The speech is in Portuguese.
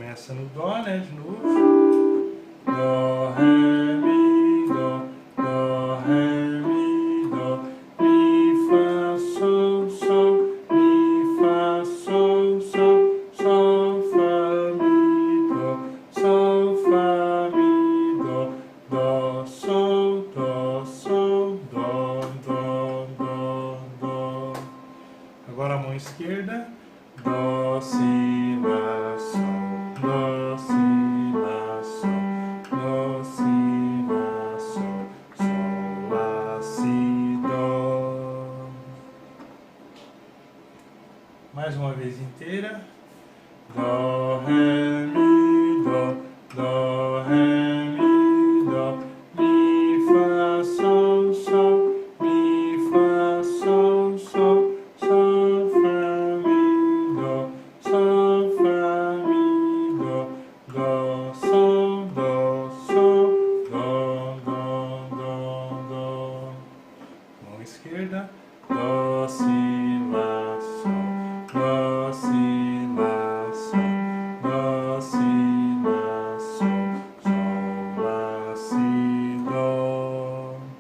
começa no Dó, né? De novo. Dó, Ré, Mi, Dó. Dó, Ré, Mi, Dó. Mi, Fá, Sol, Sol. Mi, Fá, Sol, Sol. Sol, Fá, Mi, Dó. Sol, Fá, Mi, Dó. Dó, Sol, Dó, Sol. Dó, Dó, Dó, Dó. Agora a mão esquerda. Dó, Si, Lá, Sol. Dó, Si,